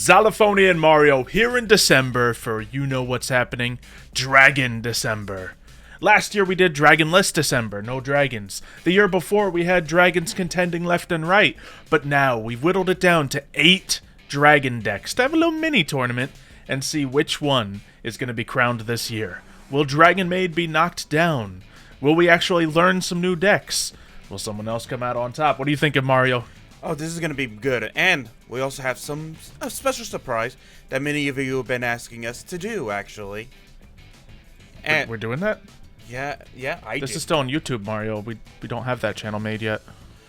Xylophoney and Mario here in December for you know what's happening, Dragon December. Last year we did Dragonless December, no dragons. The year before we had dragons contending left and right, but now we've whittled it down to 8 dragon decks to have a little mini tournament and see which one is going to be crowned this year. Will Dragon Maid be knocked down? Will we actually learn some new decks? Will someone else come out on top? What do you think of Mario? Oh, this is going to be good. And we also have a special surprise that many of you have been asking us to do, actually. And We're doing that? Yeah, This is still on YouTube, Mario. We don't have that channel made yet.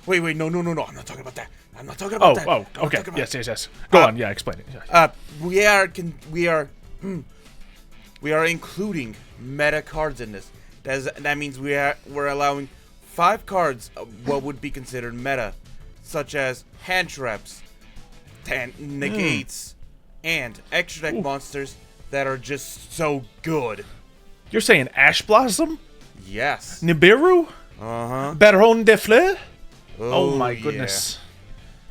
Wait, no. I'm not talking about that. I'm not talking about that. Oh, okay. Yes. Go on. Yeah, explain it. We are including meta cards in this. That means we're allowing 5 cards of what would be considered meta, such as hand traps, negates, and extra deck monsters that are just so good. You're saying Ash Blossom? Yes. Nibiru? Uh-huh. Baron de Fleur? Oh my goodness.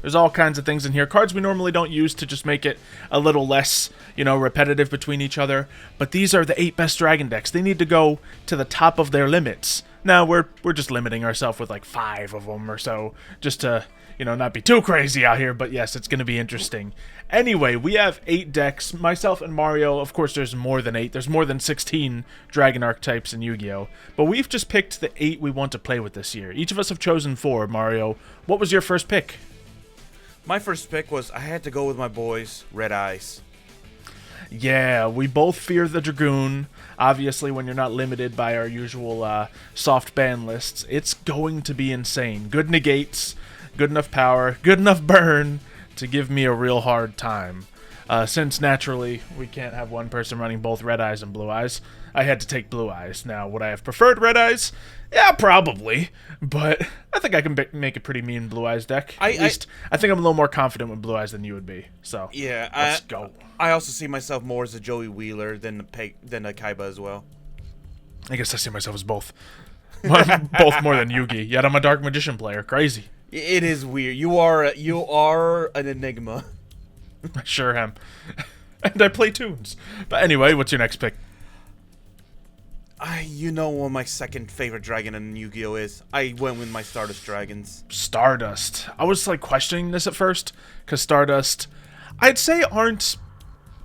There's all kinds of things in here. Cards we normally don't use to just make it a little less, repetitive between each other. But these are the 8 best dragon decks. They need to go to the top of their limits. Now, we're just limiting ourselves with like 5 of them or so, just to, not be too crazy out here. But yes, it's going to be interesting. Anyway, we have 8 decks. Myself and Mario, of course, there's more than 8. There's more than 16 dragon archetypes in Yu-Gi-Oh! But we've just picked the 8 we want to play with this year. Each of us have chosen 4. Mario, what was your first pick? My first pick was, I had to go with my boys, Red Eyes. Yeah, we both fear the Dragoon. Obviously, when you're not limited by our usual soft ban lists, it's going to be insane. Good negates, good enough power, good enough burn to give me a real hard time. Since naturally we can't have one person running both Red Eyes and Blue Eyes, I had to take Blue Eyes. Now, would I have preferred Red Eyes? Yeah, probably. But I think I can make a pretty mean Blue Eyes deck. At least I think I'm a little more confident with Blue Eyes than you would be. So yeah, let's go. I also see myself more as a Joey Wheeler than a Kaiba as well. I guess I see myself as both. Both more than Yugi. Yet I'm a Dark Magician player. Crazy. It is weird. You are an enigma. I sure am. And I play tunes. But anyway, what's your next pick? What my second favorite dragon in Yu-Gi-Oh is. I went with my Stardust dragons. Stardust. I was questioning this at first, because Stardust, I'd say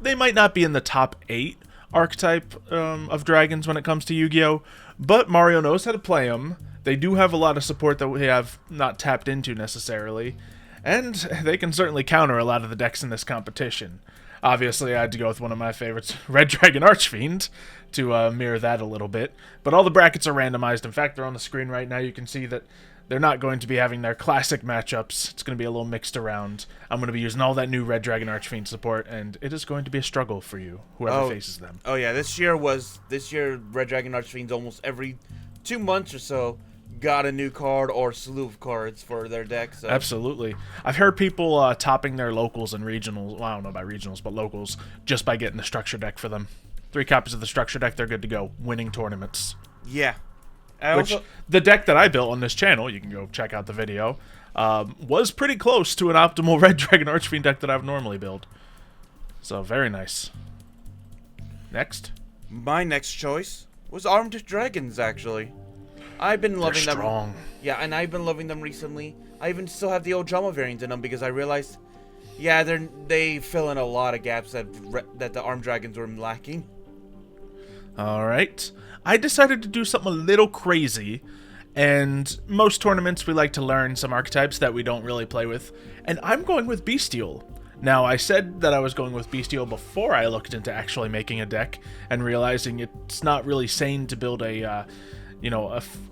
they might not be in the top 8 archetype of dragons when it comes to Yu-Gi-Oh! But Mario knows how to play them. They do have a lot of support that we have not tapped into necessarily, and they can certainly counter a lot of the decks in this competition. Obviously, I had to go with one of my favorites, Red Dragon Archfiend, to mirror that a little bit. But all the brackets are randomized. In fact, they're on the screen right now. You can see that they're not going to be having their classic matchups. It's going to be a little mixed around. I'm going to be using all that new Red Dragon Archfiend support, and it is going to be a struggle for you, whoever faces them. Oh yeah, this year Red Dragon Archfiends almost every 2 months or so got a new card or slew of cards for their deck. So. Absolutely. I've heard people topping their locals and regionals, well, I don't know about regionals, but locals, just by getting the structure deck for them. 3 copies of the structure deck, they're good to go. Winning tournaments. Yeah. The deck that I built on this channel, you can go check out the video, was pretty close to an optimal Red Dragon Archfiend deck that I would normally build. So, very nice. Next. My next choice was Armed Dragons, actually. I've been loving them. Strong. Yeah, and I've been loving them recently. I even still have the old drama variant in them because I realized, yeah, they fill in a lot of gaps that the Armed Dragons were lacking. Alright. I decided to do something a little crazy, and most tournaments we like to learn some archetypes that we don't really play with, and I'm going with Bestial. Now, I said that I was going with Bestial before I looked into actually making a deck, and realizing it's not really sane to build a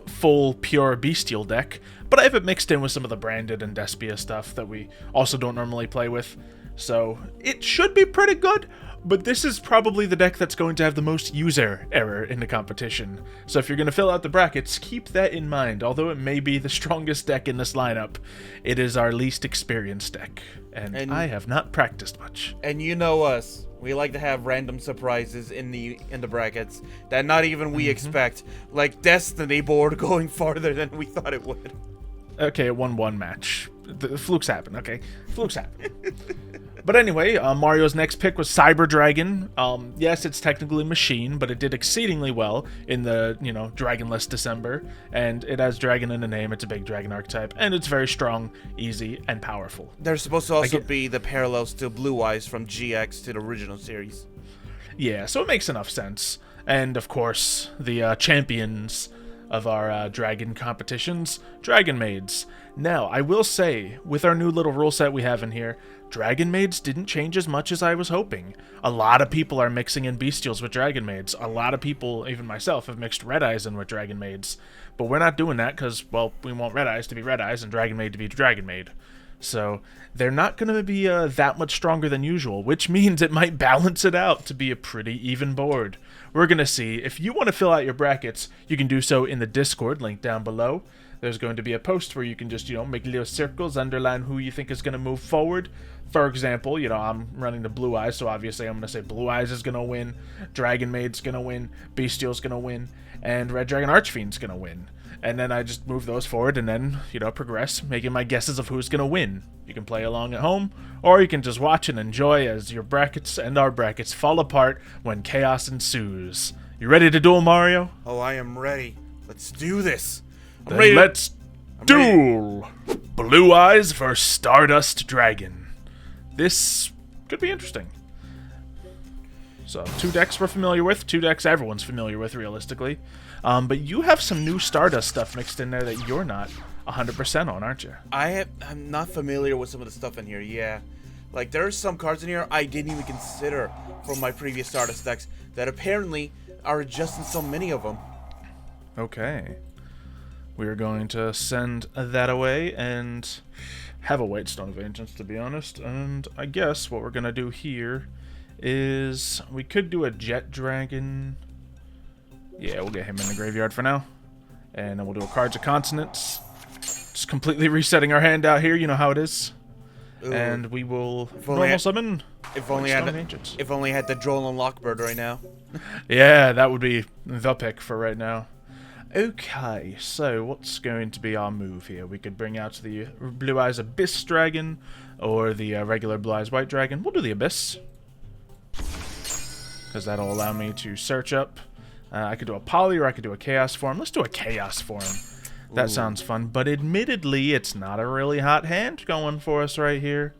full, pure Bestial deck, but I have it mixed in with some of the Branded and Despia stuff that we also don't normally play with, so it should be pretty good, but this is probably the deck that's going to have the most user error in the competition, so if you're going to fill out the brackets, keep that in mind. Although it may be the strongest deck in this lineup, it is our least experienced deck, and I have not practiced much. And you know us. We like to have random surprises in the brackets that not even we expect, like Destiny board going farther than we thought it would. Okay, it won 1 match. The flukes happen, okay? Flukes happen. But anyway, Mario's next pick was Cyber Dragon. Yes, it's technically machine, but it did exceedingly well in the, Dragonless December. And it has dragon in the name. It's a big dragon archetype. And it's very strong, easy, and powerful. There's supposed to also be the parallels to Blue Eyes from GX to the original series. Yeah, so it makes enough sense. And, of course, the champions of our dragon competitions, Dragon Maids. Now, I will say, with our new little rule set we have in here, Dragon Maids didn't change as much as I was hoping. A lot of people are mixing in Bestials with Dragon Maids. A lot of people, even myself, have mixed Red Eyes in with Dragon Maids. But we're not doing that because, well, we want Red Eyes to be Red Eyes and Dragon Maid to be Dragon Maid. So they're not going to be that much stronger than usual, which means it might balance it out to be a pretty even board. We're going to see. If you want to fill out your brackets, you can do so in the Discord, link down below. There's going to be a post where you can just, make little circles, underline who you think is going to move forward. For example, I'm running the Blue Eyes, so obviously I'm going to say Blue Eyes is going to win, Dragon Maid's going to win, Bestial's going to win, and Red Dragon Archfiend's going to win. And then I just move those forward and then, progress, making my guesses of who's going to win. You can play along at home, or you can just watch and enjoy as your brackets and our brackets fall apart when chaos ensues. You ready to duel, Mario? Oh, I am ready. Let's do this. Then let's duel! Blue Eyes vs. Stardust Dragon. This could be interesting. So, 2 decks we're familiar with, 2 decks everyone's familiar with, realistically. But you have some new Stardust stuff mixed in there that you're not 100% on, aren't you? I'm not familiar with some of the stuff in here, yeah. Like, there's some cards in here I didn't even consider from my previous Stardust decks that apparently are just in so many of them. Okay. We're going to send that away and have a White Stone of Ancients, to be honest. And I guess what we're going to do here is we could do a Jet Dragon. Yeah, we'll get him in the graveyard for now. And then we'll do a Cards of Consonants. Just completely resetting our hand out here. You know how it is. Ooh. And we will normal summon. If only I had the Droll and Lockbird right now. Yeah, that would be the pick for right now. Okay, so what's going to be our move here? We could bring out the Blue Eyes Abyss Dragon or the regular Blue Eyes White Dragon. We'll do the Abyss, because that'll allow me to search up. I could do a Poly or I could do a Chaos form. Let's do a Chaos form. That sounds fun, but admittedly, it's not a really hot hand going for us right here.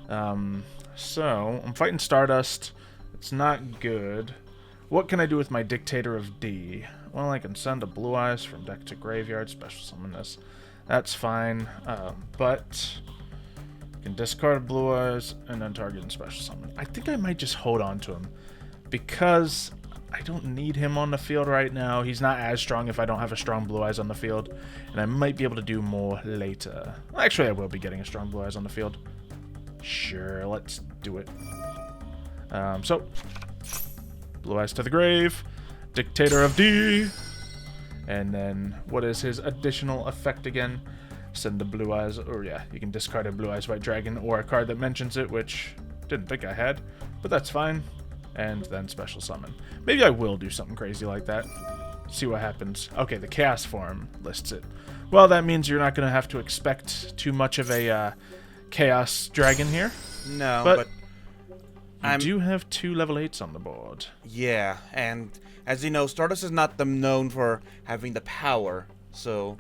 So, I'm fighting Stardust. It's not good. What can I do with my Dictator of D? Well, I can send a Blue Eyes from deck to graveyard, special summon this. That's fine, but I can discard a Blue Eyes and then target and special summon. I think I might just hold on to him because I don't need him on the field right now. He's not as strong if I don't have a strong Blue Eyes on the field, and I might be able to do more later. Actually, I will be getting a strong Blue Eyes on the field. Sure, let's do it. So, Blue Eyes to the grave. Dictator of D, and then what is his additional effect again? Send the Blue Eyes, or yeah, you can discard a Blue Eyes White Dragon or a card that mentions it, which didn't think I had, but that's fine. And then special summon. Maybe I will do something crazy like that. See what happens. Okay, the Chaos form lists it. Well, that means you're not going to have to expect too much of a Chaos Dragon here. No, but I do have 2 level 8s on the board. Yeah, and as you know, Stardust is not known for having the power, so...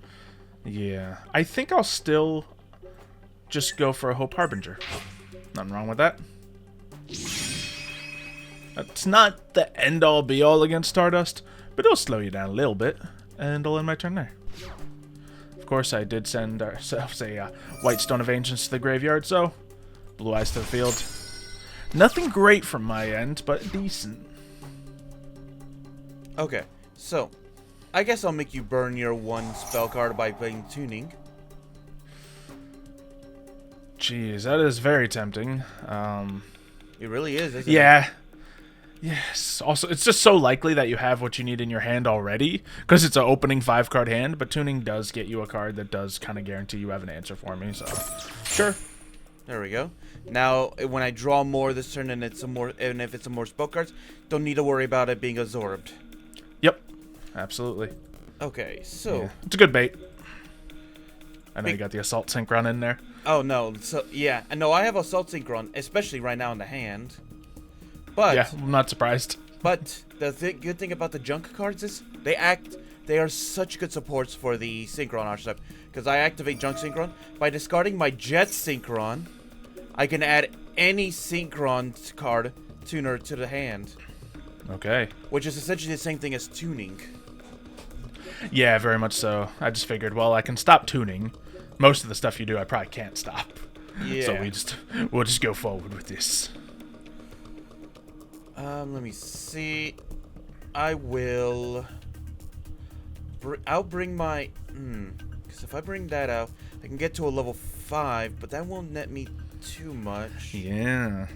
Yeah, I think I'll still just go for a Hope Harbinger. Nothing wrong with that. It's not the end-all be-all against Stardust, but it'll slow you down a little bit, and I'll end my turn there. Of course, I did send ourselves a White Stone of Ancients to the graveyard, so Blue Eyes to the field. Nothing great from my end, but decent. Okay, so I guess I'll make you burn your 1 spell card by playing Tuning. Jeez, that is very tempting. It really is, isn't it? Yeah. Yes. Also, it's just so likely that you have what you need in your hand already, because it's an opening 5-card hand, but Tuning does get you a card that does kind of guarantee you have an answer for me, so sure. There we go. Now, when I draw more this turn and if it's a more spell cards, don't need to worry about it being absorbed. Yep. Absolutely. Okay, so... Yeah. It's a good bait. I know you got the Assault Synchron in there. Oh, no. So, yeah. No, I have Assault Synchron, especially right now in the hand. But... Yeah, I'm not surprised. But the good thing about the junk cards is they are such good supports for the Synchron archetype. Because I activate Junk Synchron. By discarding my Jet Synchron, I can add any Synchron card tuner to the hand. Okay. Which is essentially the same thing as tuning. Yeah, very much so. I just figured, well, I can stop tuning. Most of the stuff you do, I probably can't stop. Yeah. So we'll just go forward with this. Let me see. I will... I'll bring my... Because if I bring that out, I can get to a level 5, but that won't net me too much. Yeah.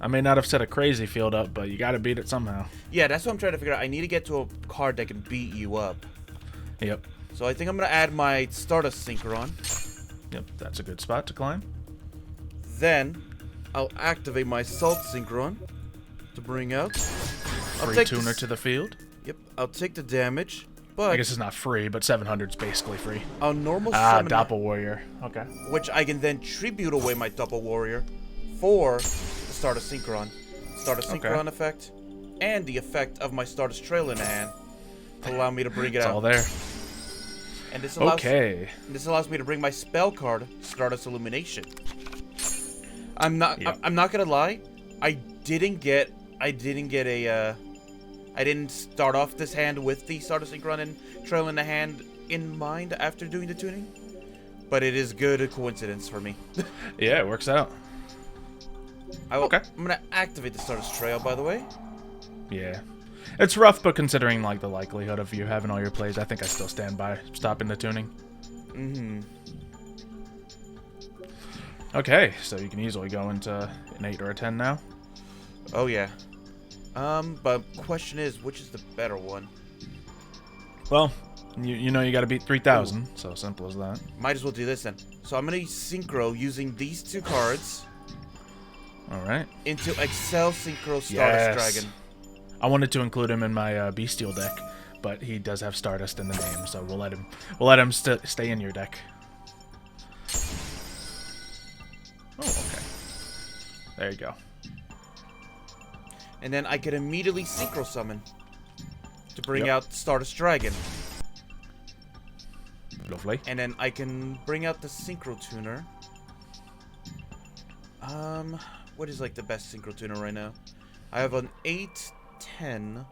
I may not have set a crazy field up, but you gotta beat it somehow. Yeah, that's what I'm trying to figure out. I need to get to a card that can beat you up. Yep. So I think I'm going to add my Stardust Synchron. Yep, that's a good spot to climb. Then, I'll activate my Salt Synchron to bring out. Free tuner to the field. Yep, I'll take the damage, but... I guess it's not free, but 700's basically free. I'll normal summon... Doppel Warrior. Okay. Which I can then tribute away my Doppel Warrior for the Stardust Synchron. Stardust Synchron effect, and the effect of my Stardust Trail in the hand to allow me to bring it out. It's all there. And this allows me to bring my spell card, Stardust Illumination. I'm not gonna lie, I didn't start off this hand with the Stardust Synchron and Trail in the hand in mind after doing the tuning, but it is good coincidence for me. Yeah, it works out. I'm gonna activate the Stardust Trail, by the way. Yeah. It's rough, but considering like the likelihood of you having all your plays, I think I still stand by stopping the tuning. Mm-hmm. Okay, so you can easily go into an 8 or a 10 now. Oh yeah. But question is, which is the better one? Well, you know you got to beat 3,000, so simple as that. Might as well do this then. So I'm gonna synchro using these 2 cards. All right. Into Excel Synchro Stardust Dragon. I wanted to include him in my Bestial deck, but he does have Stardust in the name, so we'll let him stay in your deck. Oh, okay. There you go. And then I can immediately Synchro Summon to bring out Stardust Dragon. Lovely. And then I can bring out the Synchro Tuner. What is like the best Synchro Tuner right now? I have an 8-10.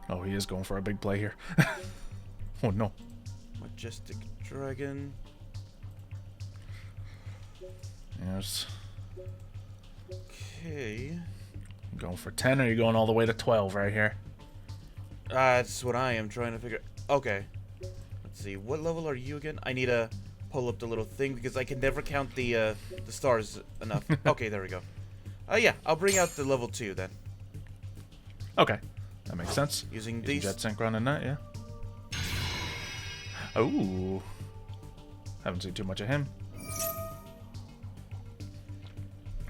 Oh, he is going for a big play here. Oh no. Majestic Dragon. Yes. Okay. Going for 10, or are you going all the way to 12 right here? That's what I am trying to figure. Okay. Let's see. What level are you again? I need to pull up the little thing because I can never count the stars enough. Okay, there we go. Yeah, I'll bring out the level 2 then. Okay. That makes sense. Using these. Jet Synchron and that, yeah. Oh. Haven't seen too much of him.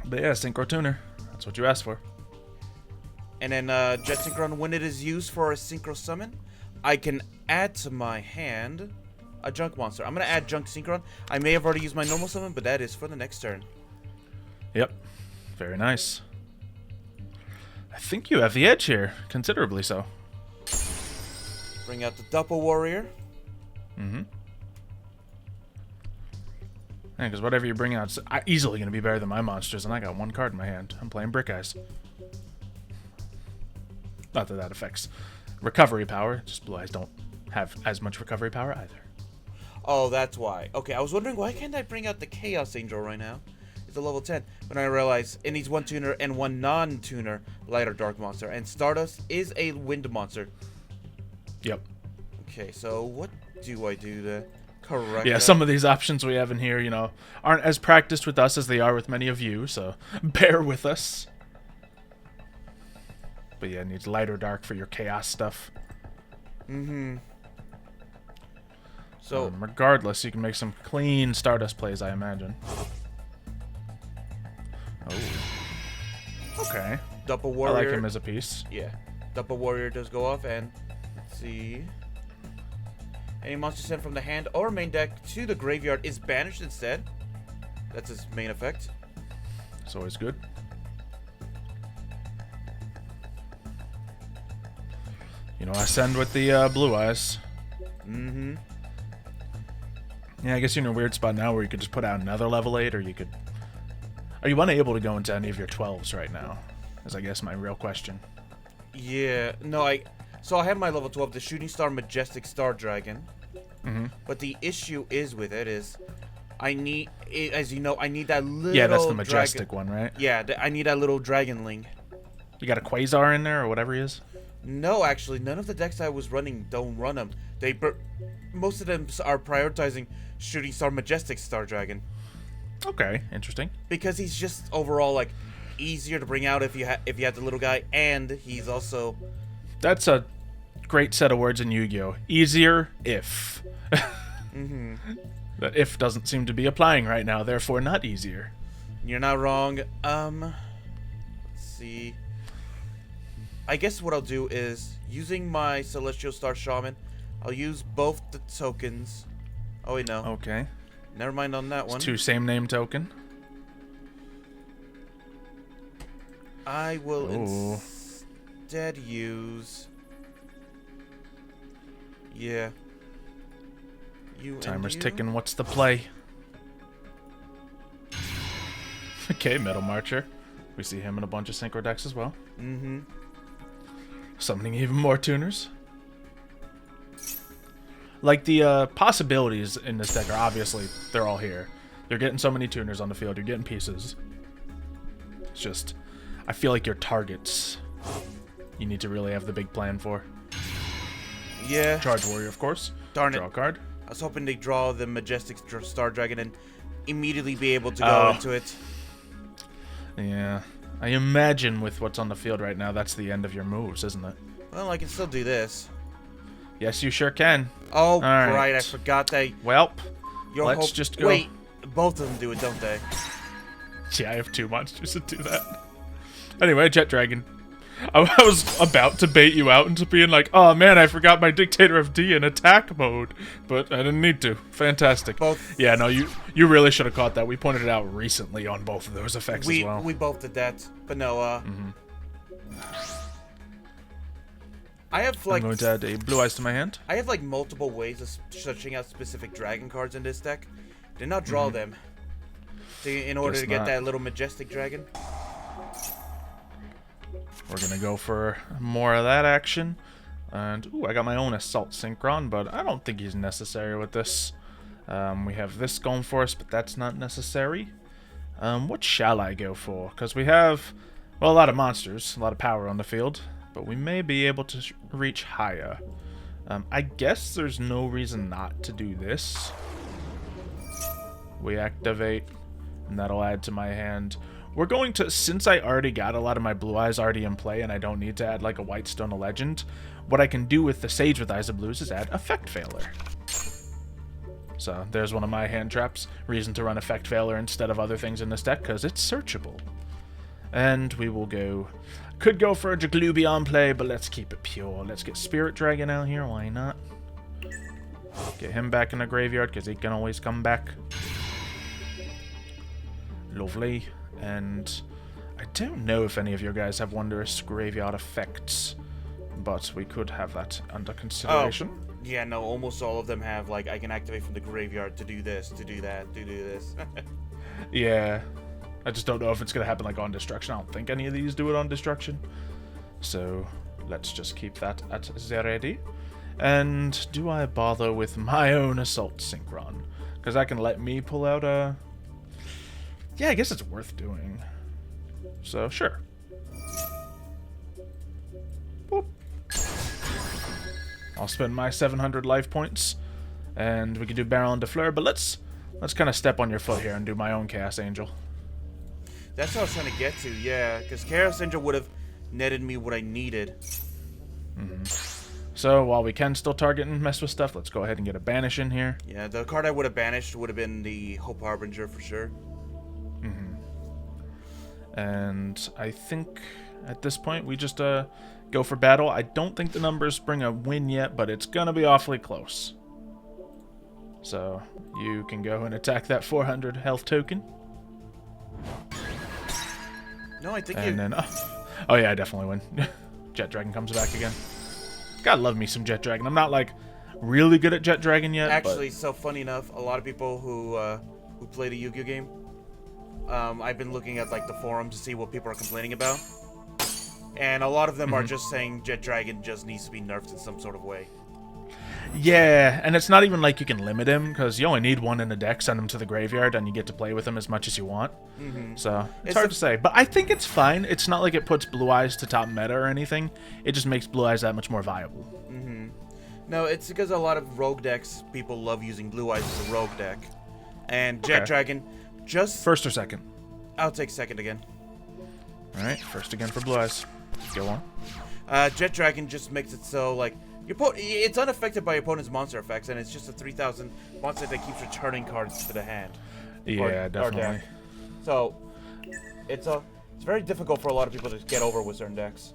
But yeah, Synchro Tuner. That's what you asked for. And then Jet Synchron, when it is used for a Synchro Summon, I can add to my hand a Junk Monster. I'm going to add Junk Synchron. I may have already used my normal summon, but that is for the next turn. Yep. Very nice. I think you have the edge here. Considerably so. Bring out the Doppel Warrior. Mm-hmm. Yeah, because whatever you bring out is easily going to be better than my monsters, and I got 1 card in my hand. I'm playing Brick Eyes. Not that that affects recovery power. Just Blue Eyes don't have as much recovery power either. Oh, that's why. Okay, I was wondering, why can't I bring out the Chaos Angel right now? It's a level 10. But I realized it needs 1 tuner and 1 non-tuner light or dark monster. And Stardust is a wind monster. Yep. Okay, so what do I do to correct Yeah, that? some of these options we have in here, you know, aren't as practiced with us as they are with many of you, so bear with us. But yeah, it needs light or dark for your chaos stuff. Mm-hmm. So regardless, you can make some clean Stardust plays, I imagine. Oh. Okay. Doppel Warrior. I like him as a piece. Yeah. Doppel Warrior does go off, and let's see. Any monster sent from the hand or main deck to the graveyard is banished instead. That's his main effect. It's always good. You know, I send with the blue eyes. Mm-hmm. Yeah, I guess you're in a weird spot now where you could just put out another level 8, or you could... Are you unable to go into any of your 12s right now? Is I guess my real question. Yeah, no, So I have my level 12, the Shooting Star Majestic Star Dragon. Mm-hmm. But the issue is with it is, I need, as you know, I need that little. Yeah, that's the Majestic one, right? Yeah, I need that little Dragonling. You got a Quasar in there, or whatever he is? No, actually, none of the decks I was running don't run them. Most of them are prioritizing Shooting Star Majestic Star Dragon. Okay, interesting. Because he's just overall like easier to bring out if you have the little guy, and he's also. That's a great set of words in Yu-Gi-Oh! Easier if. Mm-hmm. That if doesn't seem to be applying right now, therefore not easier. You're not wrong. Let's see. I guess what I'll do is, using my Celestial Star Shaman, I'll use both the tokens. Oh wait, no. Okay. Never mind on that one. It's 2 same name token. I will instead use... Yeah. Timer's ticking. What's the play? Okay, Metal Marcher. We see him in a bunch of synchro decks as well. Mm-hmm. Summoning even more tuners. Like, the possibilities in this deck are obviously, they're all here. You're getting so many tuners on the field. You're getting pieces. It's just, I feel like your targets, you need to really have the big plan for. Yeah. Charge Warrior, of course. Darn it. Draw a card. I was hoping to draw the Majestic Star Dragon and immediately be able to go into it. Yeah. I imagine with what's on the field right now, that's the end of your moves, isn't it? Well, I can still do this. Yes, you sure can. Oh, all right. I forgot they... Welp. Let's just go. Wait, both of them do it, don't they? Yeah, I have 2 monsters that do that. Anyway, Jet Dragon. I was about to bait you out into being like, oh man, I forgot my Dictator of D in attack mode. But I didn't need to. Fantastic. Both. Yeah, no, you really should have caught that. We pointed it out recently on both of those effects as well. We both did that. But no, I have like... I'm going to add a blue eyes to my hand. I have like multiple ways of searching out specific dragon cards in this deck. Did not draw them. In order to get that little Majestic Dragon. We're going to go for more of that action. And, ooh, I got my own Assault Synchron, but I don't think he's necessary with this. We have this going for us, but that's not necessary. What shall I go for? Because we have, well, a lot of monsters, a lot of power on the field, but we may be able to reach higher. I guess there's no reason not to do this. We activate, and that'll add to my hand. We're going to, since I already got a lot of my blue eyes already in play and I don't need to add like a White Stone of Legend, what I can do with the Sage with Eyes of Blues is add Effect Failure. So there's one of my hand traps. Reason to run Effect Failure instead of other things in this deck, because it's searchable. And we will go, could go for a Jaglubion play, but let's keep it pure. Let's get Spirit Dragon out here, why not? Get him back in the graveyard, because he can always come back. Lovely. And I don't know if any of you guys have wondrous graveyard effects, but we could have that under consideration. Oh, yeah, no, almost all of them have, like, I can activate from the graveyard to do this, to do that, to do this. Yeah. I just don't know if it's going to happen, like, on Destruction. I don't think any of these do it on Destruction. So, let's just keep that at the ready. And do I bother with my own Assault Synchron? Because that can let me pull out a... Yeah, I guess it's worth doing. So, sure. Boop. I'll spend my 700 life points, and we can do Barrel and Defleur, but let's kind of step on your foot here and do my own Chaos Angel. That's what I was trying to get to, yeah, because Chaos Angel would have netted me what I needed. So, while we can still target and mess with stuff, let's go ahead and get a Banish in here. Yeah, the card I would have banished would have been the Hope Harbinger for sure. And I think at this point we just go for battle. I don't think the numbers bring a win yet, but it's gonna be awfully close. So you can go and attack that 400 health token. No, I think And then, oh yeah, I definitely win. Jet Dragon comes back again. Gotta love me some Jet Dragon. I'm not like really good at Jet Dragon yet. Actually, so funny enough, a lot of people who play the Yu-Gi-Oh game, I've been looking at like the forums to see what people are complaining about, and a lot of them are just saying Jet Dragon just needs to be nerfed in some sort of way. Yeah, and it's not even like you can limit him, because you only need one in the deck, send him to the graveyard, and you get to play with him as much as you want. So, it's hard to say. But I think it's fine. It's not like it puts Blue Eyes to top meta or anything. It just makes Blue Eyes that much more viable. No, it's because a lot of rogue decks, people love using Blue Eyes as a rogue deck. And Jet Dragon, just... First or second? I'll take second again. Alright, first again for Blue Eyes. Go on. Jet Dragon just makes it so, like... It's unaffected by your opponent's monster effects, and it's just a 3,000 monster that keeps returning cards to the hand. Yeah, definitely. So, it's very difficult for a lot of people to get over with certain decks.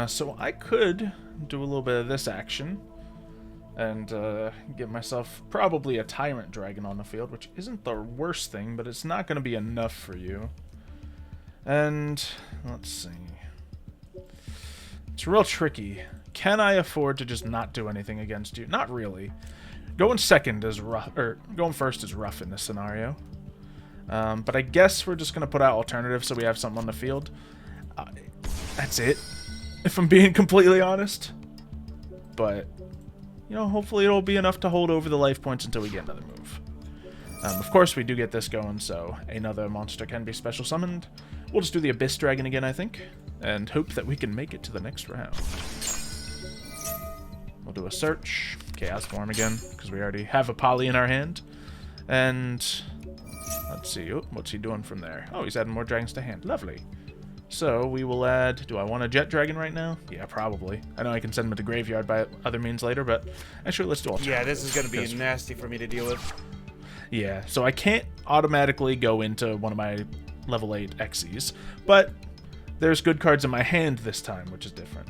So I could do a little bit of this action and get myself probably a Tyrant Dragon on the field, which isn't the worst thing, but it's not going to be enough for you. And let's see. It's real tricky. Can I afford to just not do anything against you? Not really. Going second is rough, or going first is rough in this scenario. But I guess we're just going to put out alternatives so we have something on the field. That's it, if I'm being completely honest. But, you know, hopefully it'll be enough to hold over the life points until we get another move. Of course, we do get this going, so another monster can be special summoned. We'll just do the Abyss Dragon again, I think, and hope that we can make it to the next round. We'll do a search, Chaos Form again, because we already have a Poly in our hand. And let's see, what's he doing from there? Oh, he's adding more dragons to hand. Lovely. So we will add, do I want a Jet Dragon right now? Yeah, probably. I know I can send him to the graveyard by other means later, but actually let's do alternatives. Yeah, this is going to be nasty for me to deal with. Yeah, so I can't automatically go into one of my level 8 Xy's, but there's good cards in my hand this time, which is different.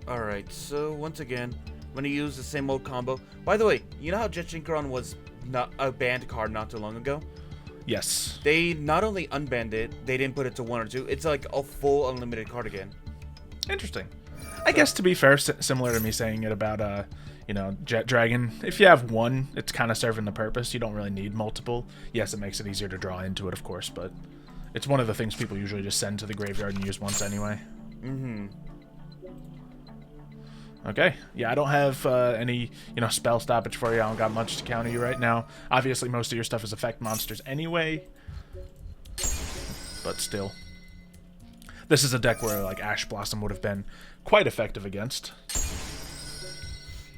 Alright, so once again, I'm going to use the same old combo. By the way, you know how Jet Synchron was not a banned card not too long ago? Yes. They not only unbanned it, they didn't put it to 1 or 2. It's like a full unlimited card again. Interesting. I guess to be fair, similar to me saying it about, you know, Jet Dragon, if you have one, it's kind of serving the purpose. You don't really need multiple. Yes, it makes it easier to draw into it, of course, but it's one of the things people usually just send to the graveyard and use once anyway. Okay, yeah, I don't have any, you know, spell stoppage for you. I don't got much to counter you right now. Obviously, most of your stuff is effect monsters anyway, but still. This is a deck where, like, Ash Blossom would have been quite effective against.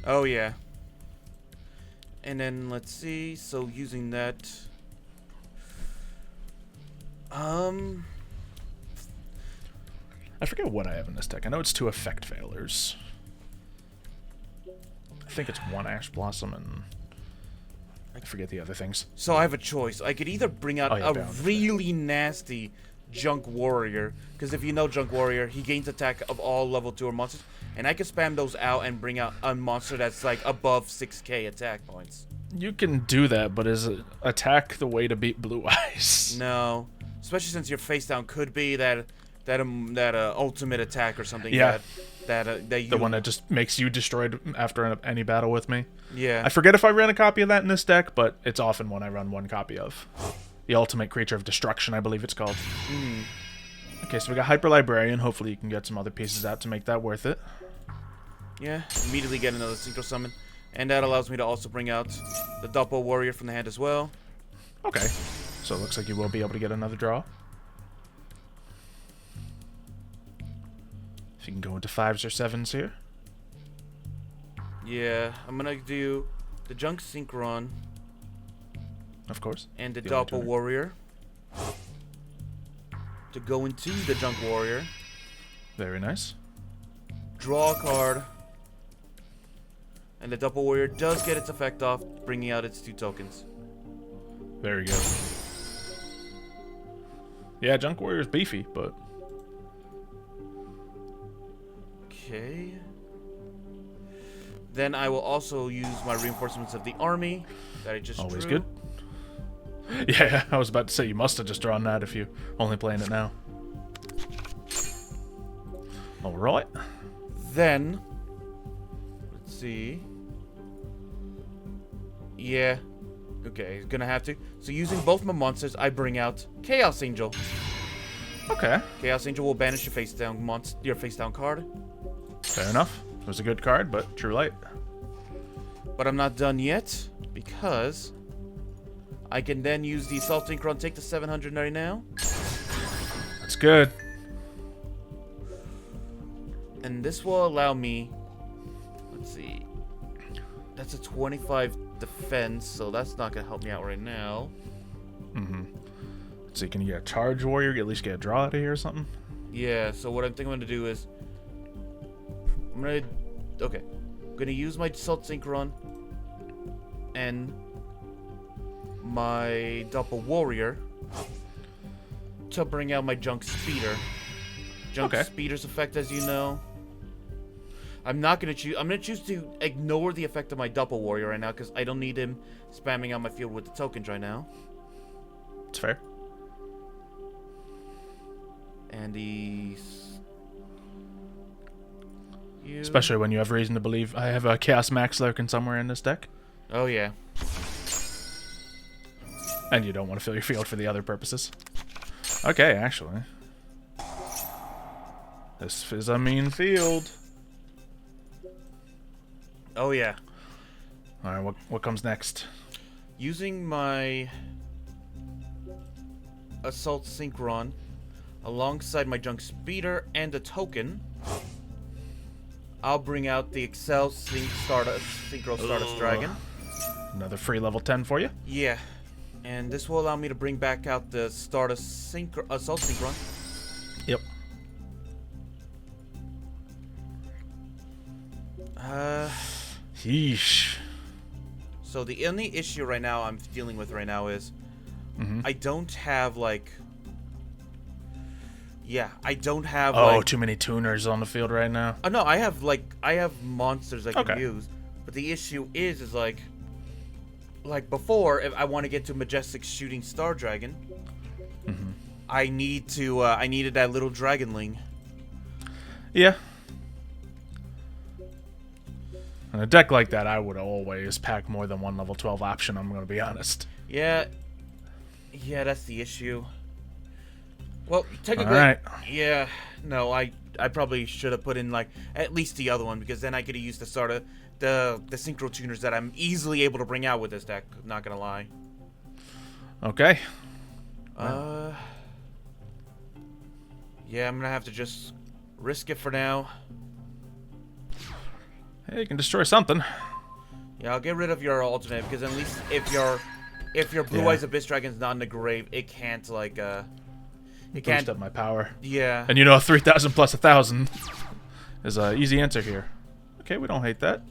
Oh, yeah. And then, let's see, so using that... I forget what I have in this deck. I know it's 2 effect failures. I think it's 1 Ash Blossom and I forget the other things. So I have a choice. I could either bring out a really nasty Junk Warrior, because if you know Junk Warrior, he gains attack of all level 2 or monsters, and I can spam those out and bring out a monster that's like above 6k attack points. You can do that, but is attack the way to beat Blue Eyes? No, especially since your face down could be that ultimate attack or something. Yeah. The one that just makes you destroyed after any battle with me. Yeah. I forget if I ran a copy of that in this deck, but it's often one I run one copy of. The Ultimate Creature of Destruction, I believe it's called. Okay, so we got Hyper Librarian. Hopefully you can get some other pieces out to make that worth it. Yeah, immediately get another Synchro Summon. And that allows me to also bring out the Doppel Warrior from the hand as well. Okay, so it looks like you will be able to get another draw. If you can go into 5s or 7s here. Yeah, I'm gonna do the Junk Synchron. Of course. And the Doppel Warrior. To go into the Junk Warrior. Very nice. Draw a card. And the Doppel Warrior does get its effect off, bringing out its 2 tokens. Very good. Yeah, Junk Warrior's beefy, but... Okay. Then I will also use my reinforcements of the army that I just Always drew. good. Yeah, I was about to say you must have just drawn that if you only playing it now. Alright. Then, let's see. Yeah. Okay, he's gonna have to. So using both my monsters, I bring out Chaos Angel. Okay. Chaos Angel will banish your face down card. Fair enough. It was a good card, but true light. But I'm not done yet, because I can then use the Assault Synchron, take the 700 right now. That's good. And this will allow me, let's see, that's a 25 defense, so that's not going to help me out right now. So can you get a charge warrior, at least get a draw out of here or something? Yeah, so what I'm thinking I'm going to do is, I'm going to use my Assault Synchron and my Doppel Warrior to bring out my Junk Speeder. Junk Speeder's effect, as you know. I'm not gonna choose. I'm gonna choose to ignore the effect of my Doppel Warrior right now because I don't need him spamming on my field with the tokens right now. It's fair. And Especially when you have reason to believe I have a Chaos Max lurking somewhere in this deck. Oh yeah. And you don't want to fill your field for the other purposes. Okay, actually. This is a mean field. Oh yeah. Alright, what comes next? Using my Assault Synchron alongside my Junk Speeder and a token, I'll bring out the Synchro Stardust Dragon. Another free level 10 for you? Yeah. And this will allow me to bring back out the Stardust Assault Synchron. Yep. Yeesh. So the only issue right now I'm dealing with right now is I don't have like... Yeah, I don't have like... too many tuners on the field right now. Oh no, I have monsters I can use. But the issue is like before, if I want to get to Majestic Shooting Star Dragon, I needed that little Dragonling. Yeah. In a deck like that, I would always pack more than one level 12 option, I'm going to be honest. Yeah. Yeah, that's the issue. Well, technically, Alright. yeah, no, I probably should have put in, like, at least the other one, because then I could have used the synchro tuners that I'm easily able to bring out with this deck, not gonna lie. Okay. Yeah, I'm gonna have to just risk it for now. Hey, you can destroy something. Yeah, I'll get rid of your alternate, because at least if your Blue Eyes Abyss Dragon's not in the grave, it can't, like, it can't Boost up my power. Yeah. And you know, 3,000 plus 1,000 is an easy answer here. Okay, we don't hate that.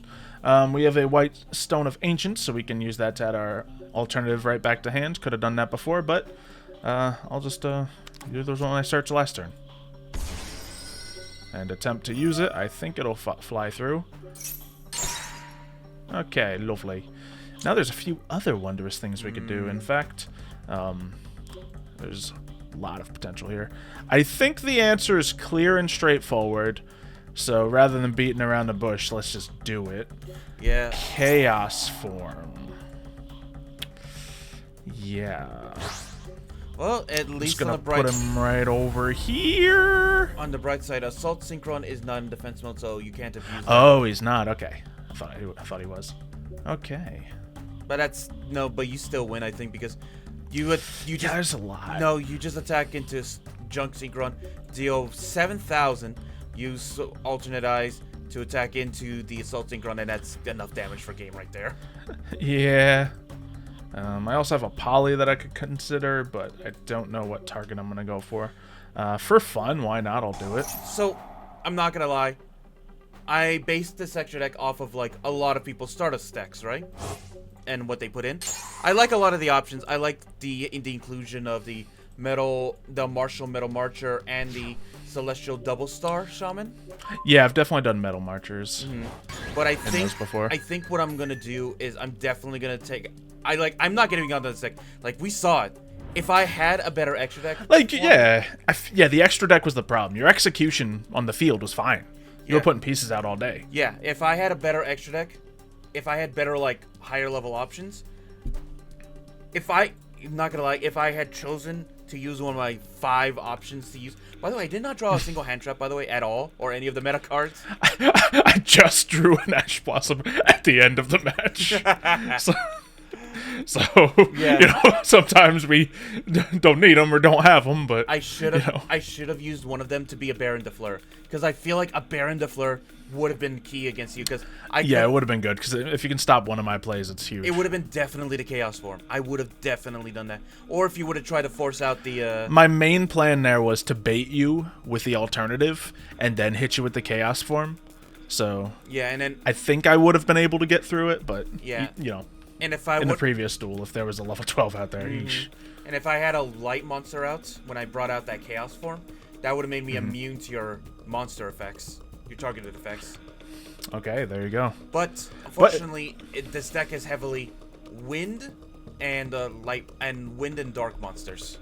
We have a white Stone of Ancients, so we can use that to add our alternative right back to hand. Could have done that before, but I'll just do those when I search last turn. And attempt to use it. I think it'll fly through. Okay, lovely. Now there's a few other wondrous things we could do. In fact, there's a lot of potential here. I think the answer is clear and straightforward. So rather than beating around the bush, let's just do it. Yeah. Chaos form. Yeah. Well, at least on the Just gonna bright put him right over here. on the bright side, Assault Synchron is not in defense mode, so you can't abuse that. Oh, he's not. Okay. I thought he was. Okay. But that's no. But you still win, I think, because you just there's a lot. No, you just attack into Junk Synchron, deal 7,000. Use alternate eyes to attack into the Assault Synchron, and that's enough damage for game right there. Yeah. I also have a poly that I could consider, but I don't know what target I'm gonna go for. For fun, why not? I'll do it. So, I'm not gonna lie. I based this extra deck off of like a lot of people's Stardust decks, right? And what they put in. I like a lot of the options. I like the inclusion of the the Martial Metal Marcher, and the Celestial Double Star Shaman. Yeah, I've definitely done Metal Marchers. But I before. think what I'm gonna do is I'm definitely gonna take. I'm not getting onto this deck. Like we saw it. If I had a better extra deck, the extra deck was the problem. Your execution on the field was fine. You were putting pieces out all day. Yeah, if I had a better extra deck, if I had better like higher level options, I'm not gonna lie, if I had chosen to use one of my 5 options to use. By the way, I did not draw a single hand trap, by the way, at all, or any of the meta cards. I just drew an Ash Blossom at the end of the match. So Yeah. sometimes we don't need them or don't have them, but I should have used one of them to be a Baron de Fleur, because I feel like a Baron de Fleur would have been key against you. Because it would have been good, because if you can stop one of my plays, it's huge. It would have been definitely the Chaos form. I would have definitely done that. Or if you would have tried to force out the. My main plan there was to bait you with the alternative and then hit you with the Chaos form. So yeah, and then I think I would have been able to get through it, but yeah, And if in the previous duel, if there was a level 12 out there, each. And if I had a light monster out when I brought out that Chaos form, that would have made me immune to your monster effects, your targeted effects. Okay, there you go. But unfortunately, this deck is heavily wind and wind and dark monsters.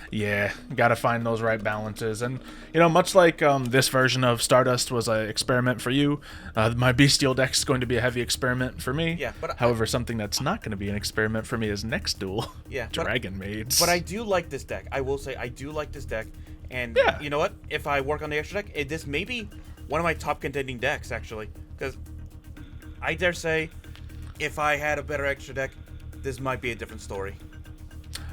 Yeah, gotta find those right balances. And, much like this version of Stardust was an experiment for you, my Bestial deck is going to be a heavy experiment for me. Yeah, but however, something that's not going to be an experiment for me is next duel. Yeah, Dragon Maids. But I do like this deck. I will say I do like this deck. And you know what? If I work on the extra deck, this may be one of my top contending decks, actually. Because I dare say, if I had a better extra deck, this might be a different story.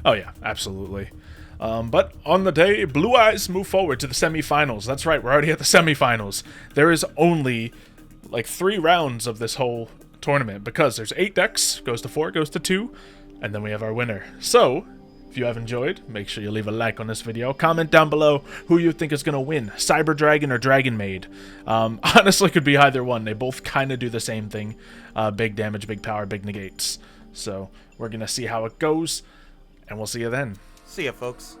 Oh, yeah, absolutely. But on the day, Blue Eyes move forward to the semifinals. That's right, we're already at the semifinals. There is only like 3 rounds of this whole tournament because there's 8 decks, goes to 4, goes to 2, and then we have our winner. So, if you have enjoyed, make sure you leave a like on this video. Comment down below who you think is going to win, Cyber Dragon or Dragon Maid. Honestly, could be either one. They both kind of do the same thing. Big damage, big power, big negates. So, we're going to see how it goes, and we'll see you then. See ya, folks.